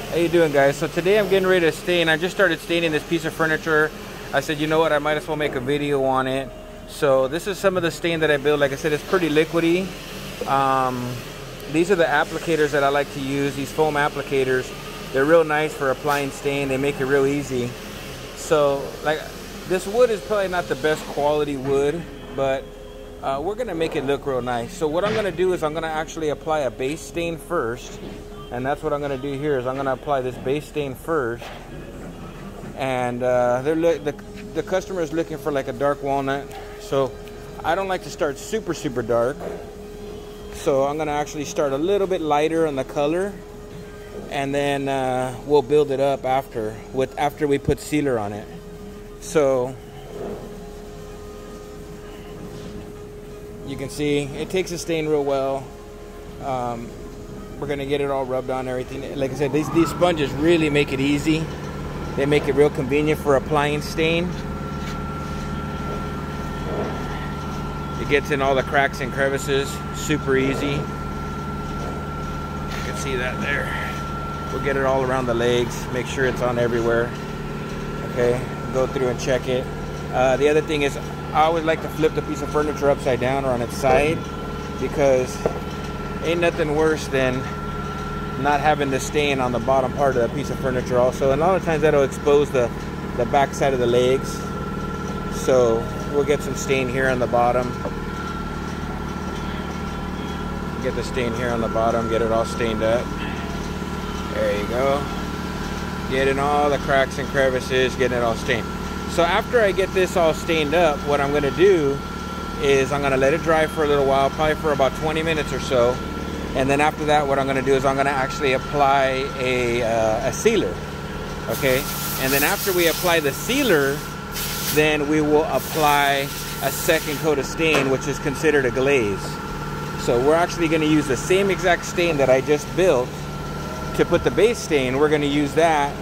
How you doing, guys? So today I'm getting ready to stain. I just started staining this piece of furniture. I said, you know what, I might as well make a video on it. So this is some of the stain that I built. Like I said, it's pretty liquidy. These are the applicators that I like to use, these foam applicators. They're real nice for applying stain. They make it real easy. So like this wood is probably not the best quality wood, but we're gonna make it look real nice. So what I'm gonna do is I'm gonna actually apply a base stain first. And that's what I'm gonna do here is I'm gonna apply this base stain first. And the customer is looking for like a dark walnut. So I don't like to start super dark. So I'm gonna actually start a little bit lighter on the color, and then we'll build it up after we put sealer on it. So you can see it takes the stain real well. We're gonna get it all rubbed on everything. Like I said, these sponges really make it easy. They make it real convenient for applying stain. It gets in all the cracks and crevices super easy. You can see that there. We'll get it all around the legs, make sure it's on everywhere. Okay, go through and check it. The other thing is, I always like to flip the piece of furniture upside down or on its side, because ain't nothing worse than not having the stain on the bottom part of the piece of furniture also. And a lot of times that'll expose the back side of the legs. So we'll get some stain here on the bottom. Get the stain here on the bottom, get it all stained up. There you go. Getting all the cracks and crevices, getting it all stained. So after I get this all stained up, what I'm gonna do is I'm gonna let it dry for a little while, probably for about 20 minutes or so. And then after that, what I'm gonna do is I'm gonna actually apply a sealer, okay? And then after we apply the sealer, then we will apply a second coat of stain, which is considered a glaze. So we're actually gonna use the same exact stain that I just built to put the base stain. We're gonna use that.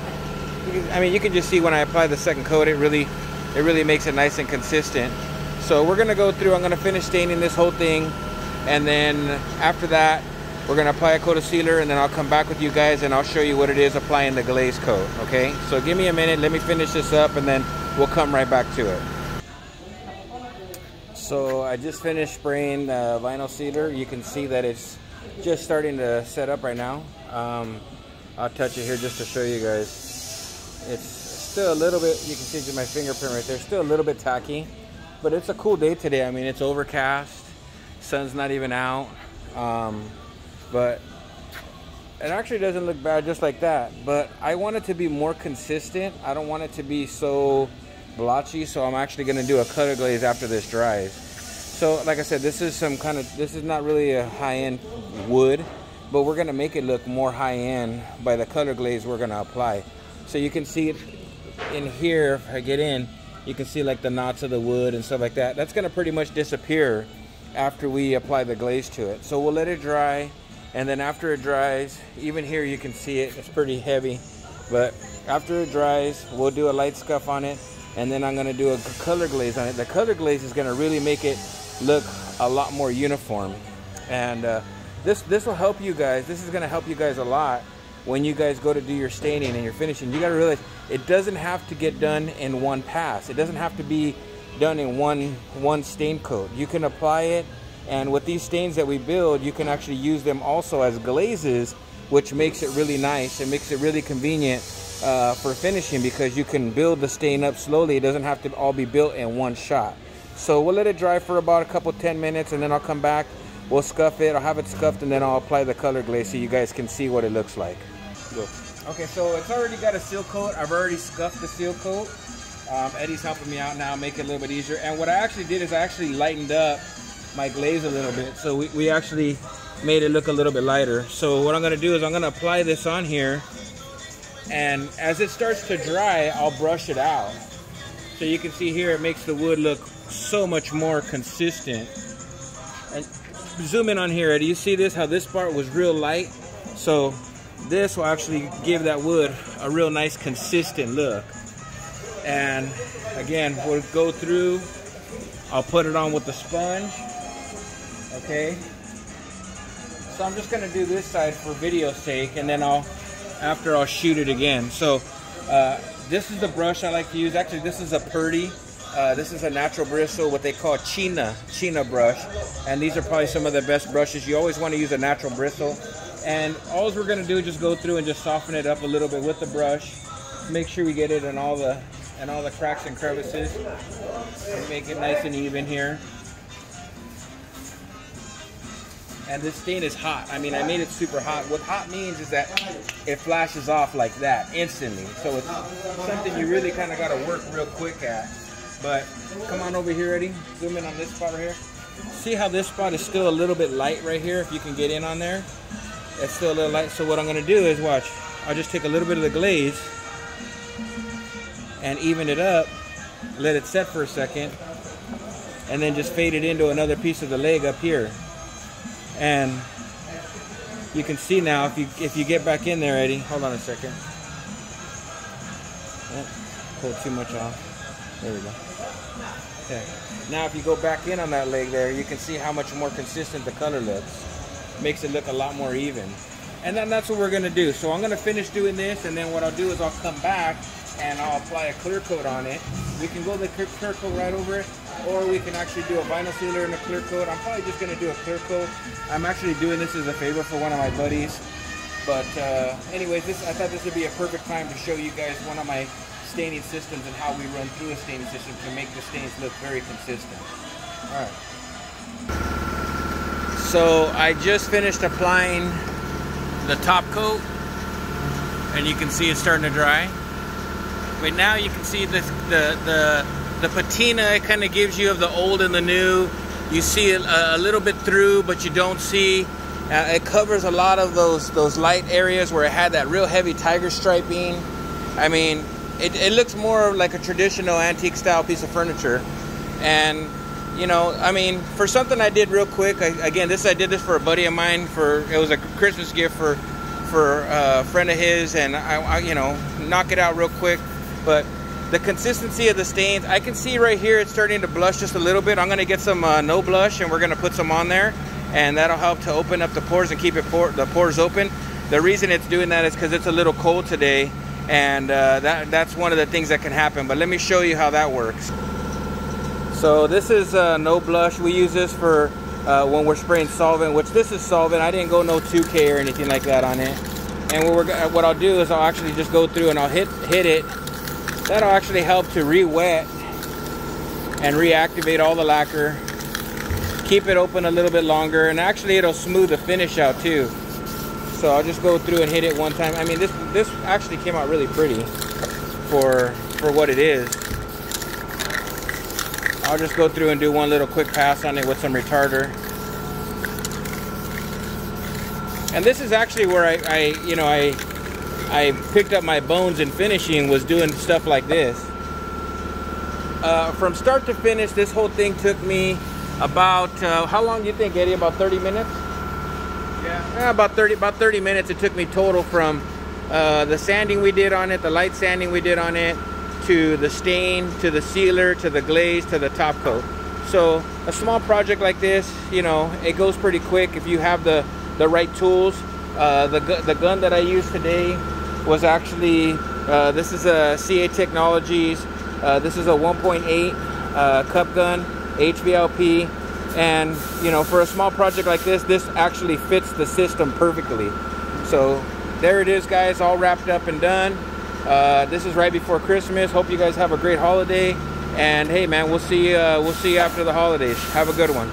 I mean, you can just see when I apply the second coat, it really makes it nice and consistent. So we're gonna go through, I'm gonna finish staining this whole thing, and then after that, we're gonna apply a coat of sealer, and then I'll come back with you guys and I'll show you what it is applying the glaze coat, okay? So give me a minute, let me finish this up, and then we'll come right back to it. So I just finished spraying vinyl sealer. You can see that it's just starting to set up right now. I'll touch it here just to show you guys. It's still a little bit, you can see my fingerprint right there, still a little bit tacky, but it's a cool day today. I mean, it's overcast, sun's not even out, but it actually doesn't look bad just like that. But I want it to be more consistent. I don't want it to be so blotchy, so I'm actually going to do a color glaze after this dries. So like I said, this is not really a high-end wood, but we're going to make it look more high-end by the color glaze we're going to apply. So you can see it in here. If I get in, you can see like the knots of the wood and stuff like that. That's going to pretty much disappear after we apply the glaze to it. So we'll let it dry, and then after it dries, even here you can see it, it's pretty heavy, but after it dries, we'll do a light scuff on it, and then I'm going to do a color glaze on it. The color glaze is going to really make it look a lot more uniform, and this will help you guys. This is going to help you guys a lot when you guys go to do your staining and your finishing. You got to realize it doesn't have to get done in one pass. It doesn't have to be done in one stain coat. You can apply it, and with these stains that we build, you can actually use them also as glazes, which makes it really nice. It makes it really convenient for finishing, because you can build the stain up slowly. It doesn't have to all be built in one shot. So we'll let it dry for about a couple 10 minutes, and then I'll come back, we'll scuff it, I'll have it scuffed, and then I'll apply the color glaze so you guys can see what it looks like. Go. Okay, so it's already got a seal coat. I've already scuffed the seal coat. Eddie's helping me out now, make it a little bit easier. And what I actually did is I actually lightened up my glaze a little bit. So we actually made it look a little bit lighter. So what I'm gonna do is I'm gonna apply this on here, and as it starts to dry, I'll brush it out. So you can see here, it makes the wood look so much more consistent. And zoom in on here, Eddie, you see this, how this part was real light? So this will actually give that wood a real nice consistent look. And again, we'll go through, I'll put it on with the sponge, okay? So I'm just gonna do this side for video's sake, and then I'll after I'll shoot it again. So this is the brush I like to use. Actually, this is a Purdy. This is a natural bristle, what they call China brush. And these are probably some of the best brushes. You always want to use a natural bristle. And all we're going to do is just go through and just soften it up a little bit with the brush. Make sure we get it in all the cracks and crevices. And make it nice and even here. And this stain is hot. I mean, I made it super hot. What hot means is that it flashes off like that instantly. So it's something you really kind of got to work real quick at. But come on over here, Eddie. Zoom in on this spot right here. See how this spot is still a little bit light right here? If you can get in on there. It's still a little light. So what I'm going to do is, watch. I'll just take a little bit of the glaze and even it up. Let it set for a second. And then just fade it into another piece of the leg up here. And you can see now, if you get back in there, Eddie, hold on a second. Oh, pulled too much off. There we go. Okay. Now if you go back in on that leg there, you can see how much more consistent the color looks. Makes it look a lot more even. And then that's what we're gonna do. So I'm gonna finish doing this, and then what I'll do is I'll come back and I'll apply a clear coat on it. We can go the clear coat right over it, or we can actually do a vinyl sealer and a clear coat. I'm probably just gonna do a clear coat. I'm actually doing this as a favor for one of my buddies. But anyways, I thought this would be a perfect time to show you guys one of my staining systems and how we run through a staining system to make the stains look very consistent. All right. So I just finished applying the top coat, and you can see it's starting to dry. But now you can see the patina. It kind of gives you of the old and the new. You see it a little bit through, but you don't see. It covers a lot of those light areas where it had that real heavy tiger striping. I mean, it looks more like a traditional antique style piece of furniture. And you know, I mean, for something I did real quick. I did this for a buddy of mine. It was a Christmas gift for a friend of his, and I you know, knock it out real quick. But the consistency of the stains, I can see right here it's starting to blush just a little bit. I'm going to get some no blush, and we're going to put some on there, and that'll help to open up the pores and keep the pores open. The reason it's doing that is because it's a little cold today, and that's one of the things that can happen. But let me show you how that works. So this is no blush. We use this for when we're spraying solvent, which this is solvent. I didn't go no 2K or anything like that on it. And what I'll do is I'll actually just go through and I'll hit it. That'll actually help to re-wet and reactivate all the lacquer. Keep it open a little bit longer, and actually it'll smooth the finish out too. So I'll just go through and hit it one time. I mean, this actually came out really pretty for what it is. I'll just go through and do one little quick pass on it with some retarder. And this is actually where I picked up my bones in finishing, was doing stuff like this. From start to finish, this whole thing took me about, how long do you think, Eddie? About 30 minutes? Yeah, about 30 minutes it took me total, from the sanding we did on it, the light sanding we did on it, to the stain, to the sealer, to the glaze, to the top coat. So a small project like this, you know, it goes pretty quick if you have the right tools. The gun that I used today was actually, this is a CA Technologies. This is a 1.8 cup gun, HVLP. And, you know, for a small project like this actually fits the system perfectly. So there it is, guys, all wrapped up and done. This is right before Christmas. Hope you guys have a great holiday. And hey, man, we'll see you after the holidays. Have a good one.